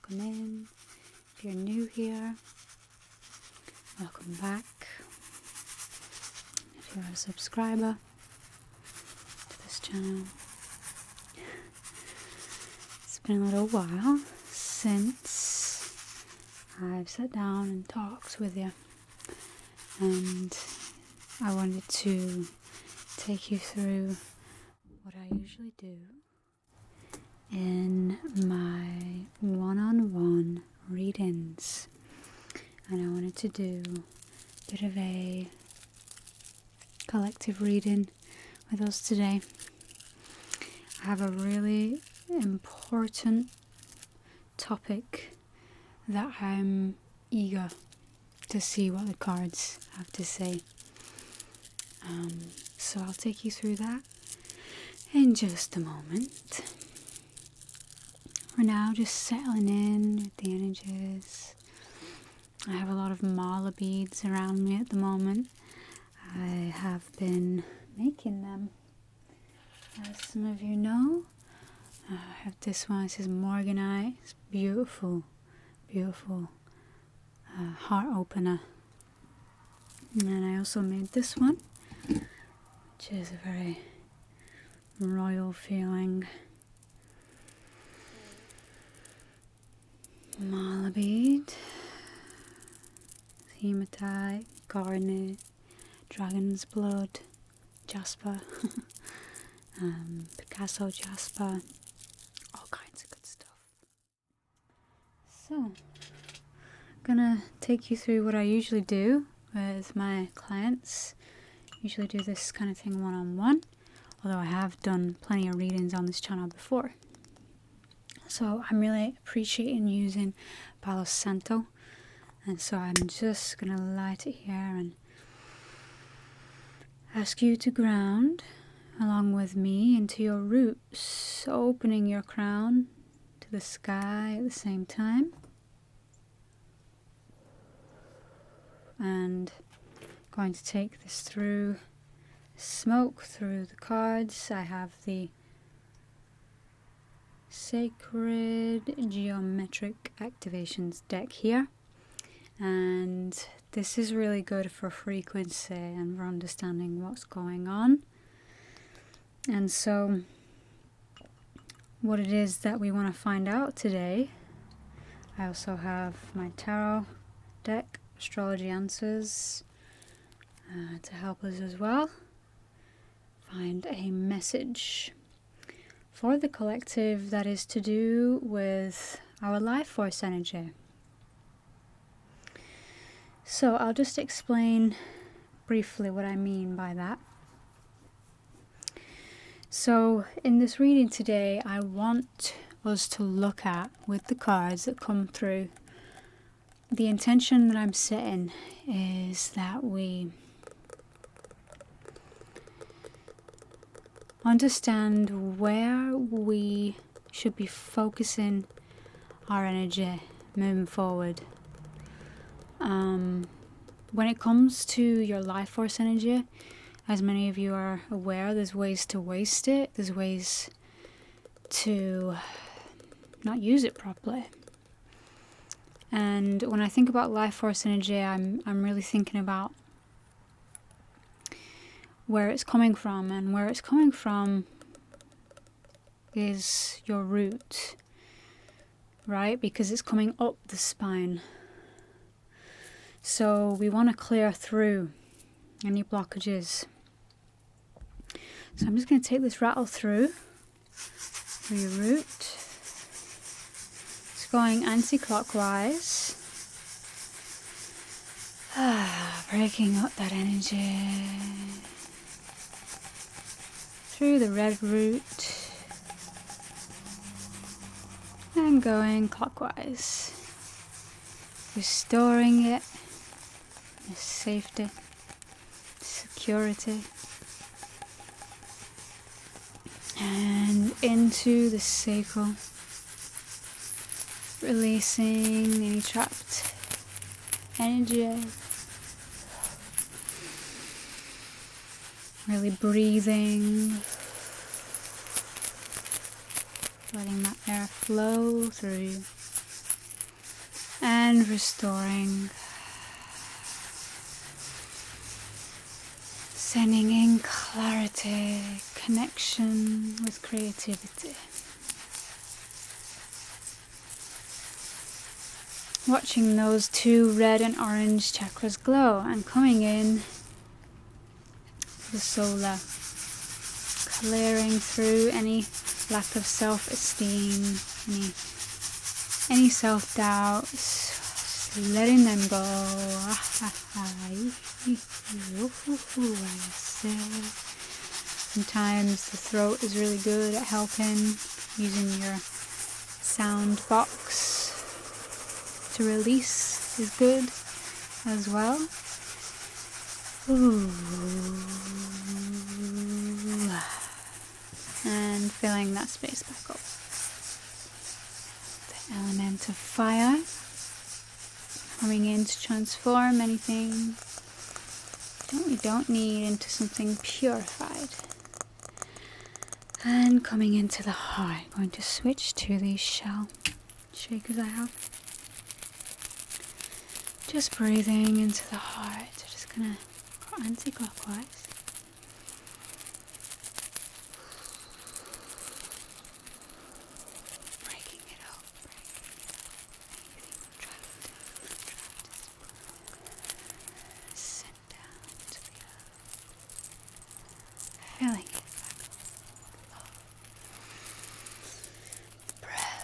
welcome in. If you're new here, welcome back. If you're a subscriber to this channel, it's been a little while since I've sat down and talked with you, and I wanted to take you through what I usually do in my one-on-one readings, and I wanted to do a bit of a collective reading with us today. I have a really important topic that I'm eager to see what the cards have to say. So I'll take you through that in just a moment. For now, just settling in with the energies. I have a lot of mala beads around me at the moment. I have been making them, as some of you know. I have this one. It says Morganite. It's beautiful, beautiful heart opener. And I also made this one, which is a very royal feeling mala bead, hematite, garnet, dragon's blood, jasper, Picasso jasper, all kinds of good stuff. So, I'm gonna take you through what I usually do with my clients. Usually do this kind of thing one-on-one, although I have done plenty of readings on this channel before. So I'm really appreciating using Palo Santo, and so I'm just gonna light it here and ask you to ground along with me into your roots, opening your crown to the sky at the same time. And going to take this through smoke, through the cards. I have the Sacred Geometric Activations deck here, and this is really good for frequency and for understanding what's going on. And so what it is that we want to find out today, I also have my tarot deck, Astrology Answers, to help us as well find a message for the collective that is to do with our life force energy. So I'll just explain briefly what I mean by that. So in this reading today, I want us to look at, with the cards that come through, the intention that I'm setting is that we understand where we should be focusing our energy moving forward. When it comes to your life force energy, as many of you are aware, there's ways to waste it. There's ways to not use it properly. And when I think about life force energy, I'm really thinking about where it's coming from, and where it's coming from is your root, right? Because it's coming up the spine. So we want to clear through any blockages. So I'm just going to take this rattle through your root. It's going anti-clockwise. Breaking up that energy through the red root and going clockwise, restoring it, the safety, security, and into the sacral, releasing any trapped energy. Really breathing, letting that air flow through you. and restoring. Sending in clarity, connection with creativity. Watching those two red and orange chakras glow and coming in the solar, clearing through any lack of self-esteem, any self-doubts, just letting them go. Sometimes the throat is really good at helping, using your sound box to release is good as well. Ooh. And filling that space back up. The element of fire coming in to transform anything that we don't need into something purified. And coming into the heart. Going to switch to these shell shakers I have. Just breathing into the heart. Just gonna go anti-clockwise. Breaking it up. Anything we're trapped in. Send down to the earth. Filling it back up. Breath.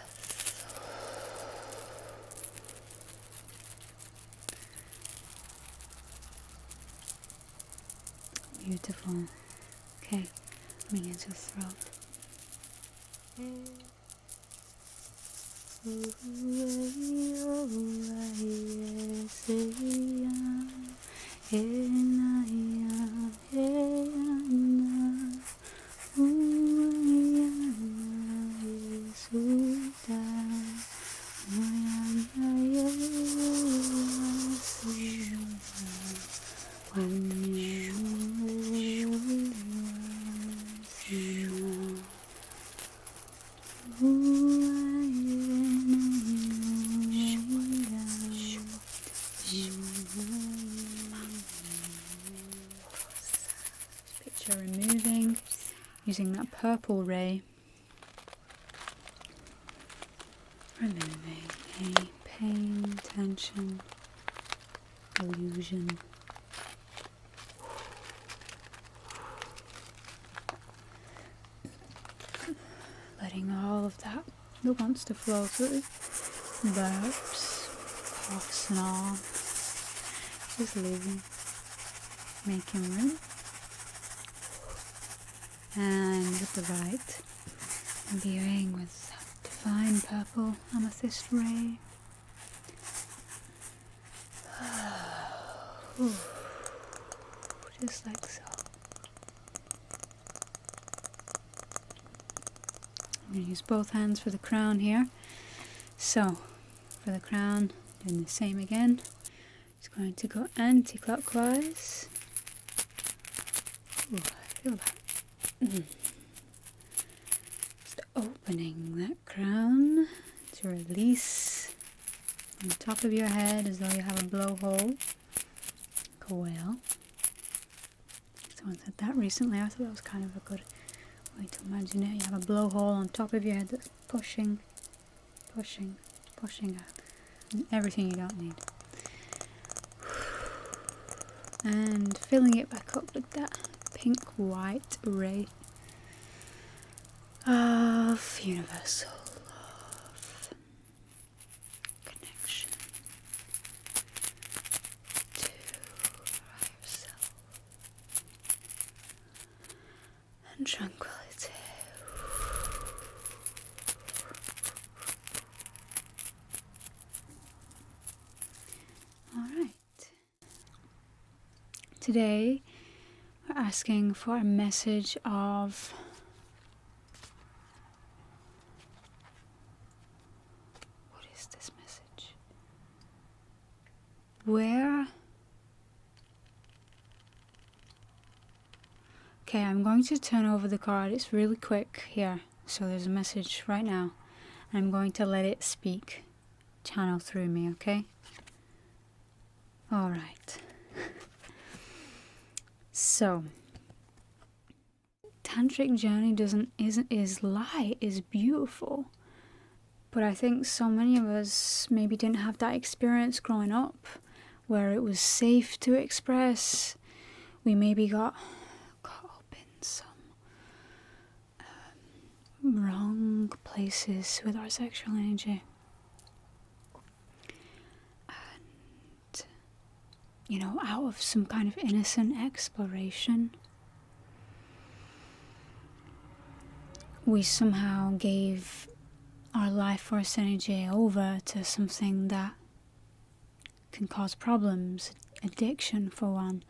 Beautiful. Okay, coming into the throat. Picture removing, using that purple ray, removing any pain, tension, illusion. Letting all of that wants to flow through, burps, coughs and all, just leaving, making room. And with the right, imbuing with that divine purple amethyst ray. Just like so. I'm going to use both hands for the crown here. So, for the crown, doing the same again. Just going to go anti-clockwise. Ooh, I feel that. Just opening that crown to release on the top of your head as though you have a blowhole. Like a whale. Someone said that recently. I thought that was kind of a good way to imagine it. You have a blowhole on top of your head that's pushing out everything you don't need. And filling it back up with that pink-white ray of universal love, connection to higher self, and tranquility. All right. Today, we're asking for a message of what is this message? Where? Okay, I'm going to turn over the card. It's really quick here. So there's a message right now. I'm going to let it speak. channel through me, okay? All right. So, tantric journey is light, is beautiful. But I think so many of us maybe didn't have that experience growing up where it was safe to express. We maybe got caught up in some wrong places with our sexual energy. And, out of some kind of innocent exploration, we somehow gave our life force energy over to something that can cause problems, addiction for one,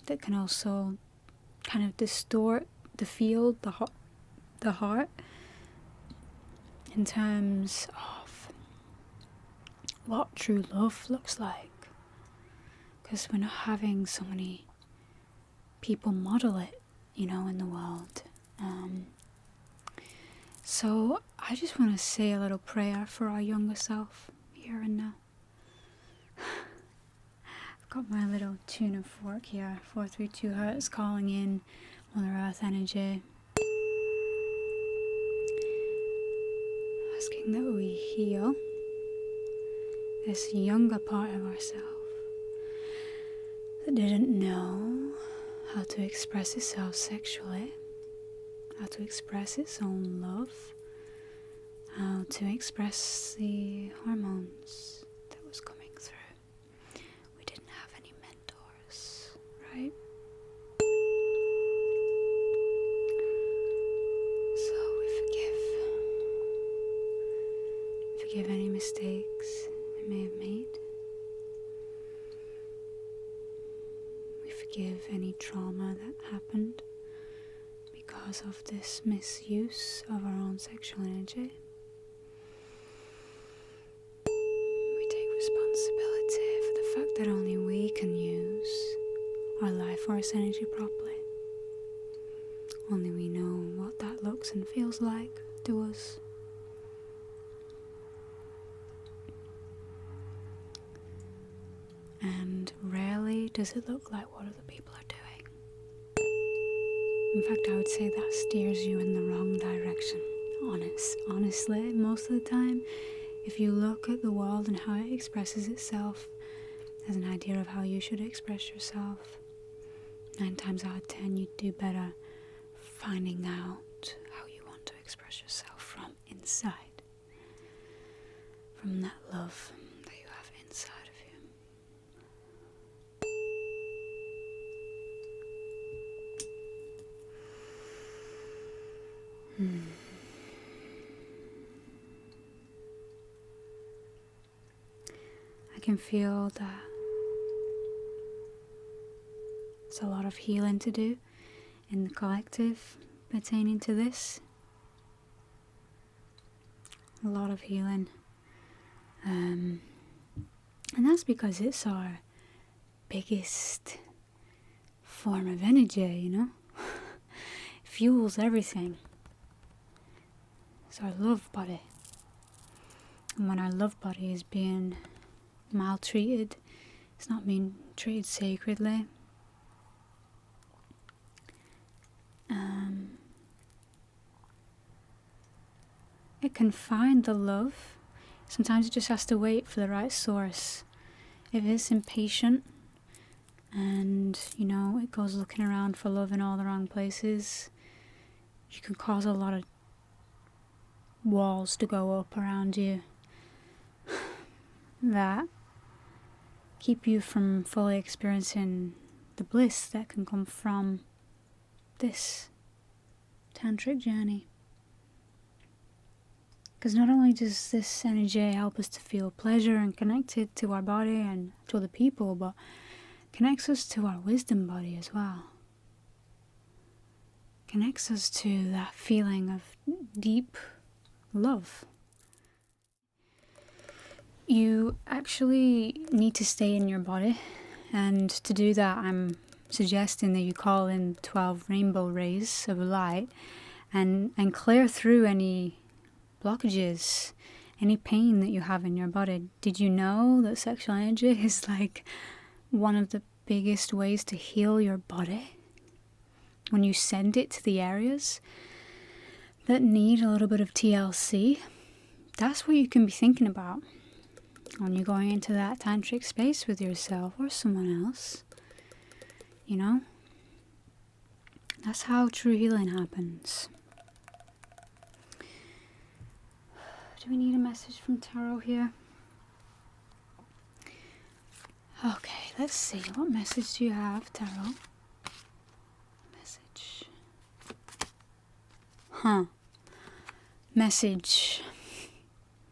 that can also kind of distort the field, the heart, in terms of what true love looks like. Because we're not having so many people model it, in the world. So I just want to say a little prayer for our younger self here and now. I've got my little tuna fork here, 432 Hertz, calling in Mother Earth energy, asking that we heal this younger part of ourselves that didn't know how to express itself sexually, how to express its own love, how to express the hormones that was coming through. We didn't have any mentors, right? So we forgive any mistakes we may have made. We forgive any trauma that happened because of this misuse of our own sexual energy. We take responsibility for the fact that only we can use our life force energy properly. Only we know what that looks and feels like to us. And rarely does it look like what other people are doing. In fact, I would say that steers you in the wrong direction. Honestly, most of the time, if you look at the world and how it expresses itself as an idea of how you should express yourself, 9 times out of 10 you'd do better finding out how you want to express yourself from inside, from that love that you have inside of you. I can feel that there's a lot of healing to do in the collective pertaining to this. A lot of healing. And that's because it's our biggest form of energy, Fuels everything. It's our love body. And when our love body is being maltreated, it's not being treated sacredly. It can find the love. Sometimes it just has to wait for the right source. If it's impatient and, it goes looking around for love in all the wrong places, you can cause a lot of walls to go up around you that keep you from fully experiencing the bliss that can come from this tantric journey. Because not only does this energy help us to feel pleasure and connected to our body and to other people, but connects us to our wisdom body as well. Connects us to that feeling of deep love. You actually need to stay in your body, and to do that I'm suggesting that you call in 12 rainbow rays of light and clear through any blockages, any pain that you have in your body. Did you know that sexual energy is like one of the biggest ways to heal your body? When you send it to the areas that need a little bit of TLC, that's what you can be thinking about when you're going into that tantric space with yourself or someone else. You know? That's how true healing happens. Do we need a message from Tarot here? Okay, let's see. What message do you have, Tarot? Message. Message.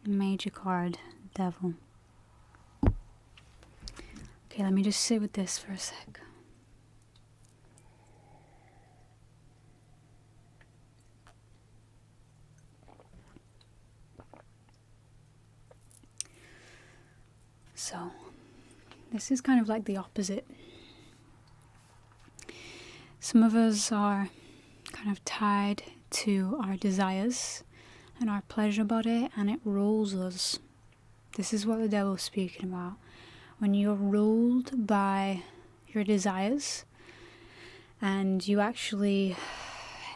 Major card. Devil. Okay, let me just sit with this for a sec. So, this is kind of like the opposite. Some of us are kind of tied to our desires and our pleasure body, and it rules us. This is what the devil's speaking about. When you're ruled by your desires and you actually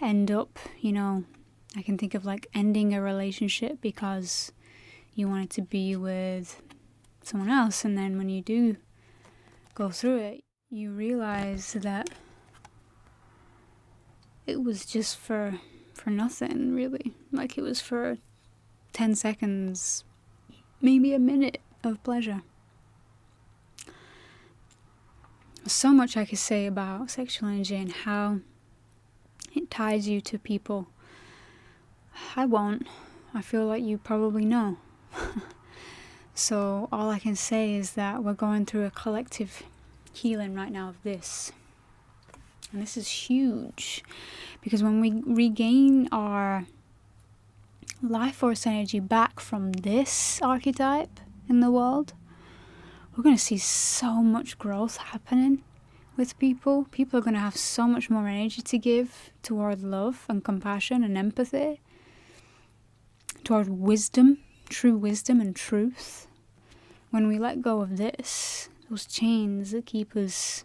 end up, I can think of like ending a relationship because you wanted to be with someone else, and then when you do go through it, you realize that it was just for nothing, really. Like it was for 10 seconds, maybe a minute of pleasure. There's so much I could say about sexual energy and how it ties you to people. I won't. I feel like you probably know. So all I can say is that we're going through a collective healing right now of this. And this is huge, because when we regain our life force energy back from this archetype in the world, we're going to see so much growth happening with people. People are going to have so much more energy to give toward love and compassion and empathy, toward wisdom, true wisdom and truth. When we let go of this, those chains that keep us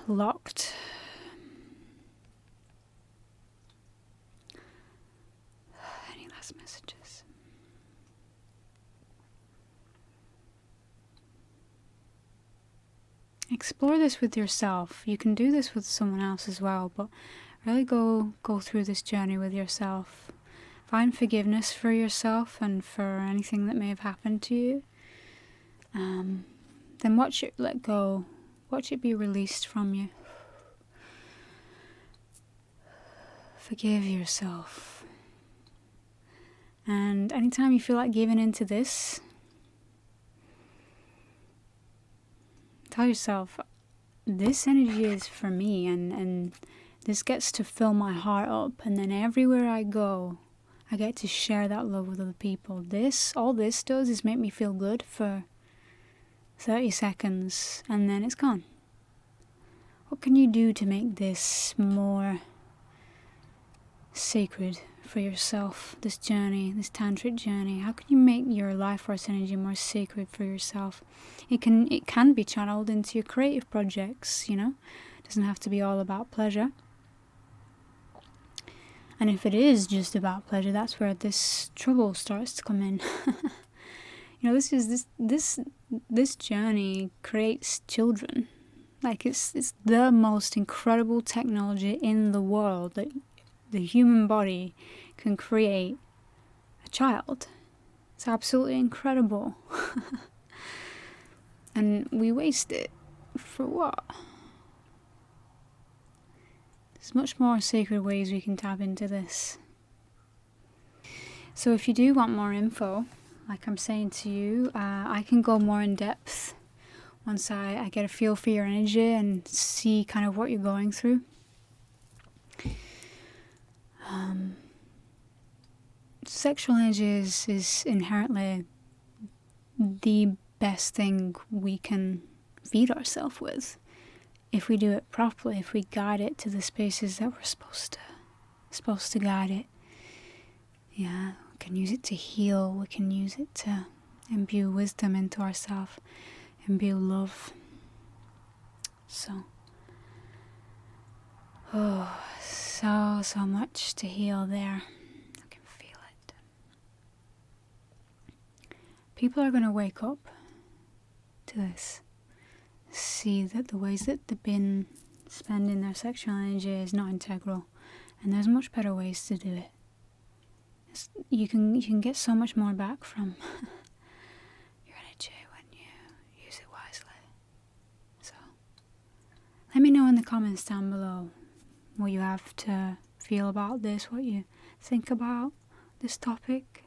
locked. Any last messages? Explore this with yourself. You can do this with someone else as well, but really go through this journey with yourself. Find forgiveness for yourself and for anything that may have happened to you. Then watch it let go. Watch it be released from you. Forgive yourself. And anytime you feel like giving into this, tell yourself, this energy is for me, and this gets to fill my heart up, and then everywhere I go, I get to share that love with other people. All this does is make me feel good for 30 seconds, and then it's gone. What can you do to make this more sacred for yourself, this journey, this tantric journey? How can you make your life force energy more sacred for yourself? It can be channeled into your creative projects, It doesn't have to be all about pleasure. And if it is just about pleasure, that's where this trouble starts to come in. This journey creates children. Like it's the most incredible technology in the world, that the human body can create a child. It's absolutely incredible. And we waste it for what? There's much more sacred ways we can tap into this. So if you do want more info, like I'm saying to you, I can go more in depth once I get a feel for your energy and see kind of what you're going through. Sexual energy is inherently the best thing we can feed ourselves with, if we do it properly, if we guide it to the spaces that we're supposed to guide it. Yeah, we can use it to heal. We can use it to imbue wisdom into ourselves, imbue love. So, so much to heal there. I can feel it. People are going to wake up to this. See that the ways that they've been spending their sexual energy is not integral, and there's much better ways to do it. You can get so much more back from your energy when you use it wisely. So let me know in the comments down below what you have to feel about this, what you think about this topic.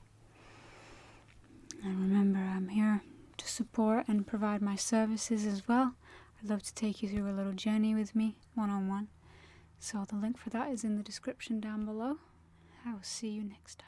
And remember, I'm here to support and provide my services as well. I'd love to take you through a little journey with me, one-on-one. So the link for that is in the description down below. I will see you next time.